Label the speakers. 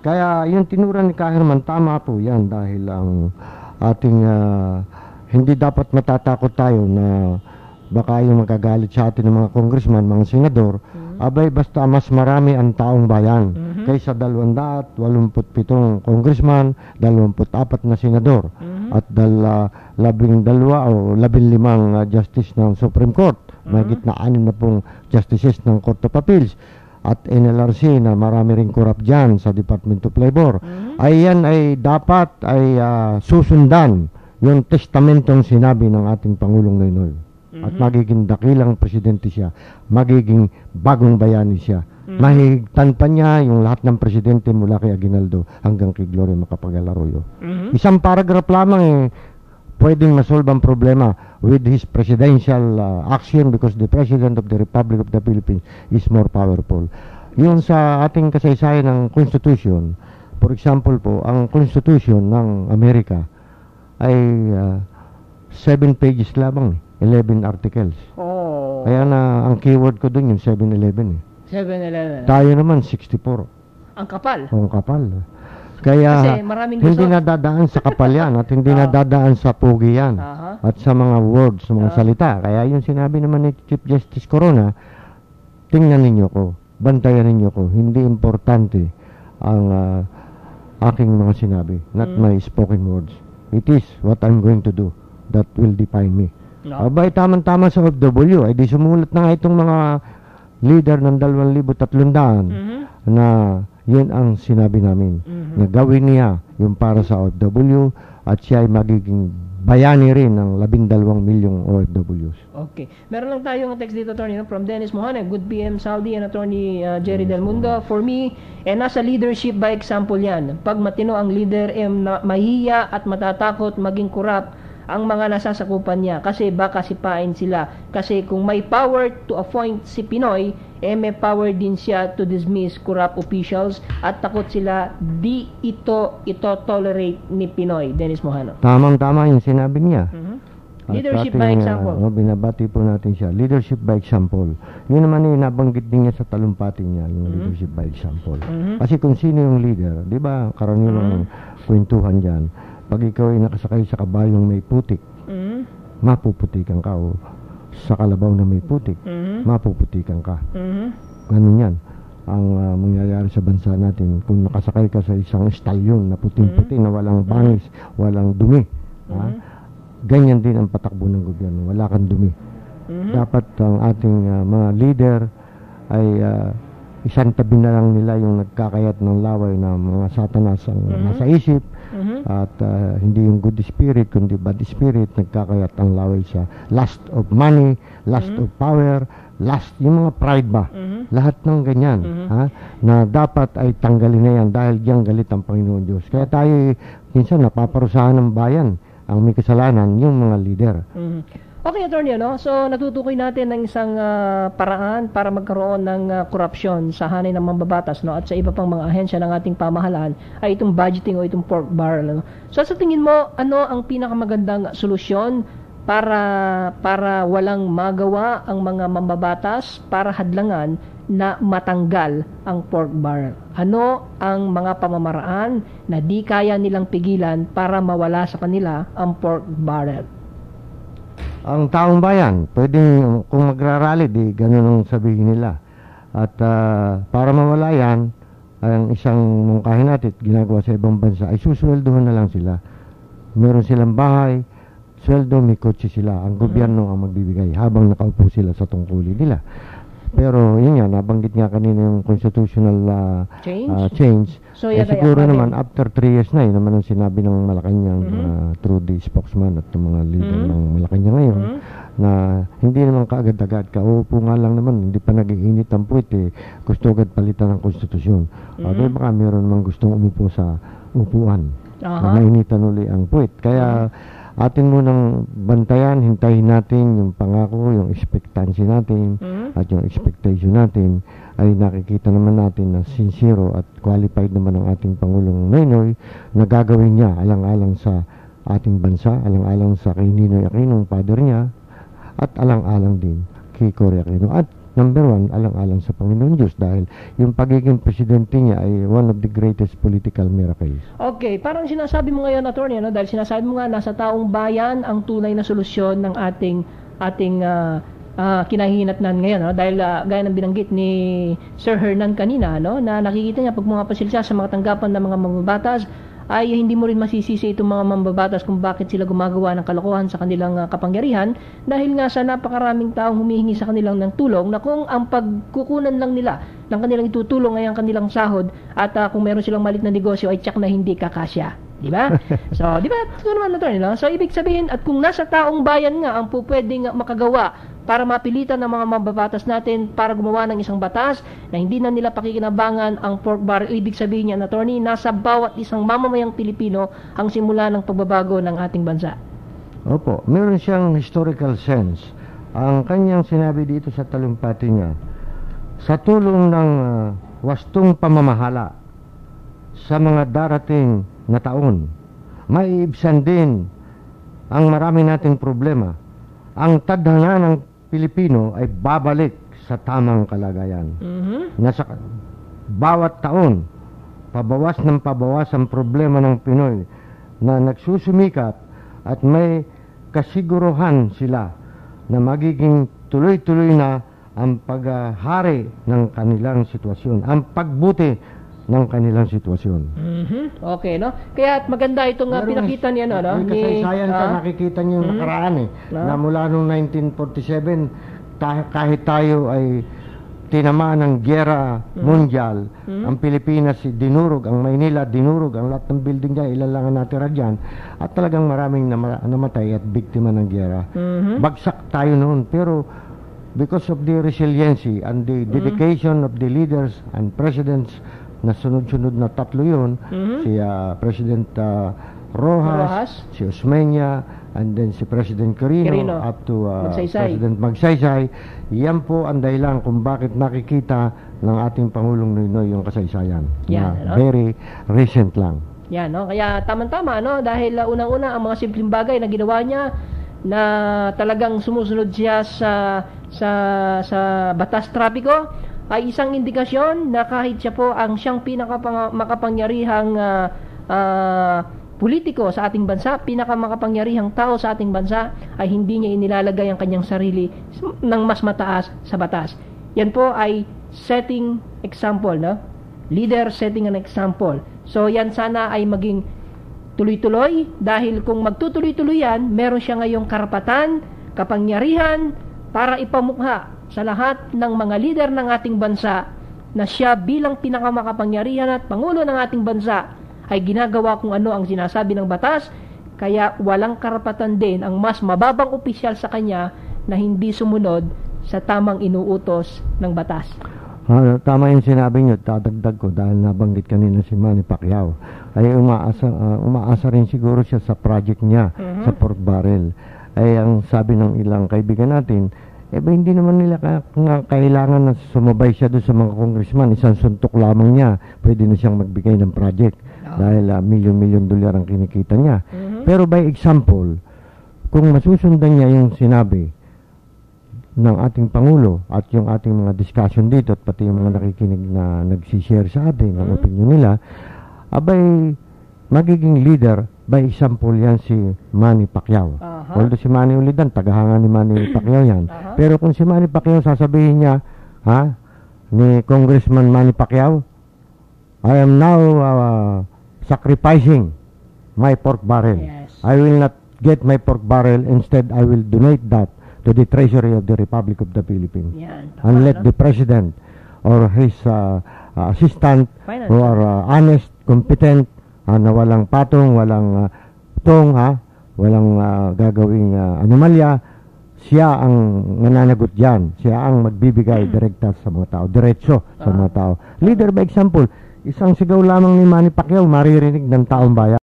Speaker 1: Kaya yung tinura ni Kahirman, tama po yan dahil ang ating hindi dapat matatakot tayo na baka yung magagalit sa atin ng mga congressman, mga senador, abay basta mas marami ang taong bayan kaysa 287 congressman, 24 na senador at 12 o 15 justice ng Supreme Court, mahigit na 6 na pong justices ng Court of Appeals at NLRC na marami ring corrupt dyan sa Department of Labor. Ayan ay dapat ay susundan yung testamentong sinabi ng ating Pangulong Noynoy. At magiging dakilang presidente siya, magiging bagong bayani siya. Mahigtan pa niya yung lahat ng presidente mula kay Aguinaldo hanggang kay Gloria Macapagal Arroyo. Isang paragraph lamang pwedeng masolve ang problema with his presidential action because the President of the Republic of the Philippines is more powerful. Yun sa ating kasaysayan ng Constitution, for example po, ang Constitution ng Amerika ay 7 pages lamang, 11 articles. Kaya na ang keyword ko dun yung 7-11 Tayo naman 64.
Speaker 2: Ang kapal.
Speaker 1: Ang kapal. Kaya
Speaker 2: Kasi maraming
Speaker 1: hindi nadadaan sa kapal yan at hindi nadadaan sa pugi yan at sa mga words, sa mga salita. Kaya yung sinabi naman ni Chief Justice Corona, tingnan ninyo ko, bantayan ninyo ko, hindi importante ang aking mga sinabi, not my spoken words. It is what I'm going to do that will define me. Abay, tamang-tama sa OFW, ay di sumulat na nga itong mga leader ng 2,300 na yun ang sinabi namin, na gawin niya yung para sa OFW at siya ay magiging bayani rin ng 12 milyong OFWs.
Speaker 2: Okay. Meron lang tayong text dito, Attorney, from Dennis Mohane, Good PM Saldi and Attorney Jerry Del Mundo. For me, nasa leadership by example yan. Pag matino ang leader, mahiya at matatakot maging corrupt ang mga nasasakupan niya kasi baka sipain sila. Kasi kung may power to appoint si Pinoy, may power din siya to dismiss corrupt officials at takot sila di ito tolerate ni Pinoy. Dennis Mohano.
Speaker 1: Tamang-tama yung sinabi niya.
Speaker 2: Leadership by example.
Speaker 1: Binabati po natin siya. Leadership by example. Yun naman yung nabanggit din niya sa talumpati niya, yung leadership by example. Kasi kung sino yung leader, di ba, karaniwang kwentuhan dyan, pag ikaw ay nakasakay sa kabayong may putik, mapuputikan ka, o sa kalabaw na may putik, mapuputikan ka. Ganun yan ang mangyayari sa bansa natin kung nakasakay ka sa isang stalyon na puting-puti na walang bangis, walang dumi. Ganyan din ang patakbo ng gobyerno, wala kang dumi. Dapat ang ating mga leader ay isang tabi na lang nila yung nagkakayat ng laway na mga satanas ang nasa isip at hindi yung good spirit kundi bad spirit, nagkakayat ang laway sa lust of money, lust of power, lust, yung mga pride ba, lahat ng ganyan na dapat ay tanggalin na yan dahil diyan galit ang Panginoon Diyos. Kaya tayo minsan napaparusahan ng bayan, ang may kasalanan yung mga leader.
Speaker 2: Okay, Attorney, so natutukoy natin ng isang paraan para magkaroon ng korupsyon sa hanay ng mambabatas at sa iba pang mga ahensya ng ating pamahalaan ay itong budgeting o itong pork barrel. So sa tingin mo, ano ang pinakamagandang solusyon para walang magawa ang mga mambabatas para hadlangan na matanggal ang pork barrel? Ano ang mga pamamaraan na di kaya nilang pigilan para mawala sa kanila ang pork barrel?
Speaker 1: Ang taong bayan, pwedeng kung magrarally, di ganun ang sabihin nila. At para mawala yan, ang isang mungkahin natin, ginagawa sa ibang bansa, ay susweldohan na lang sila. Meron silang bahay, sweldo, may kotse sila. Ang gobyerno ang magbibigay habang nakaupo sila sa tungkulin nila. Pero yun nga, nabanggit nga kanina yung constitutional change.
Speaker 2: So,
Speaker 1: siguro naman after 3 years na, yun naman ang sinabi ng Malacanang through the spokesman at yung mga leader ng Malacanang ngayon, na hindi naman kaagad-agad, kaupo nga lang naman, hindi pa nag-iinit ang puwit, gusto agad palitan ng konstitusyon. Pero baka meron naman gustong umupo sa upuan, na mainitan uli ang puwit. Kaya atin munang bantayan, hintayin natin yung pangako, yung expectancy natin at yung expectation natin ay nakikita naman natin na sincero at qualified naman ang ating Pangulong Noynoy na gagawin niya alang-alang sa ating bansa, alang-alang sa kay Ninoy Aquino, father niya, at alang-alang din kay Cory Aquino. At number one, alang-alang sa Panginoon Diyos dahil yung pagiging presidente niya ay one of the greatest political miracles.
Speaker 2: Okay, parang sinasabi mo ngayon, attorney, ano, dahil sinasabi mo nga nasa taong bayan ang tunay na solusyon ng ating kinahihinatnan ngayon, no? Dahil gaya ng binanggit ni Sir Hernan kanina, no, na nakikita niya pag pumapasil siya sa mga tanggapan ng mga mambabatas, ay hindi mo rin masisisi itong mga mambabatas kung bakit sila gumagawa ng kalokohan sa kanilang kapangyarihan dahil nga sa napakaraming taong humihingi sa kanilang ng tulong na kung ang pagkukunan lang nila ng kanilang itutulong ay ang kanilang sahod at kung meron silang malit na negosyo ay tsak na hindi kakasya. Di ba? So, di ba? Ito naman attorney, no? So, ibig sabihin, at kung nasa taong bayan nga ang pwedeng makagawa para mapilitan ng mga mambabatas natin para gumawa ng isang batas na hindi na nila pakikinabangan ang pork barrel, ibig sabihin niya, attorney, nasa bawat isang mamamayang Pilipino ang simula ng pagbabago ng ating bansa.
Speaker 1: Opo, meron siyang historical sense. Ang kanyang sinabi dito sa talumpati niya, sa tulong ng wastong pamamahala sa mga darating na taon, maiibsan din ang marami nating problema. Ang tadhana ng Pilipino ay babalik sa tamang kalagayan. Na sa bawat taon, pabawas ng pabawas ang problema ng Pinoy na nagsusumikap at may kasiguruhan sila na magiging tuloy-tuloy na ang paghahari ng kanilang sitwasyon, ang pagbuti ng kanilang sitwasyon.
Speaker 2: Okay, no? Kaya maganda itong pinakita niya, no?
Speaker 1: May kasaysayan ka, nakikita niyo yung nakaraan na mula noong 1947, kahit tayo ay tinamaan ng giyera mundial, ang Pilipinas dinurog, ang Maynila dinurog, ang lahat ng building niya, ilan lang ang natira dyan, at talagang maraming namatay at biktima ng giyera. Bagsak tayo noon, pero because of the resiliency and the dedication of the leaders and presidents na sunod-sunod na tatlo yun, si President Rojas, si Osmeña, and then si President Quirino, up to President Magsaysay. Yan po ang dahilan kung bakit nakikita ng ating Pangulong Noynoy yung kasaysayan. Very recent lang.
Speaker 2: Yan, no? Kaya tamang-tama, no? Dahil unang-una ang mga simpleng bagay na ginawa niya na talagang sumusunod siya sa batas trapiko ay isang indikasyon na kahit siya po ang siyang pinakamakapangyarihang politiko sa ating bansa, pinakamakapangyarihang tao sa ating bansa, ay hindi niya inilalagay ang kanyang sarili ng mas mataas sa batas. Yan po ay setting example, no? Leader setting an example. So yan sana ay maging tuloy-tuloy dahil kung magtutuloy-tuloy yan, meron siya ngayong karapatan, kapangyarihan para ipamukha sa lahat ng mga lider ng ating bansa na siya bilang pinakamakapangyarihan at pangulo ng ating bansa ay ginagawa kung ano ang sinasabi ng batas, kaya walang karapatan din ang mas mababang opisyal sa kanya na hindi sumunod sa tamang inuutos ng batas.
Speaker 1: Tama yung sinabi niyo, dadagdag ko dahil nabanggit kanina si Manny Pacquiao, ay umaasa rin siguro siya sa project niya sa pork barrel. Ay ang sabi ng ilang kaibigan natin, hindi naman nila kailangan na sumabay siya doon sa mga congressman. Isang suntok lamang niya, pwede na siyang magbigay ng project dahil milyon-milyon dolyar ang kinikita niya. Pero by example, kung masusundan niya yung sinabi ng ating Pangulo at yung ating mga discussion dito at pati yung mga nakikinig na nagsishare sa atin ang opinion nila, abay magiging leader by example yan si Manny Pacquiao. Although si Manny Ulidan, tagahanga ni Manny Pacquiao yan. Pero kung si Manny Pacquiao sasabihin niya, ni Congressman Manny Pacquiao, I am now sacrificing my pork barrel. I will not get my pork barrel. Instead, I will donate that to the Treasury of the Republic of the Philippines. And let the President or his assistant who are honest, competent, na walang patong, walang walang gagawing anomalya, siya ang nananagot dyan. Siya ang magbibigay direkta sa mga tao, diretso sa mga tao. Leader by example, isang sigaw lamang ni Manny Pacquiao maririnig ng taong bayan.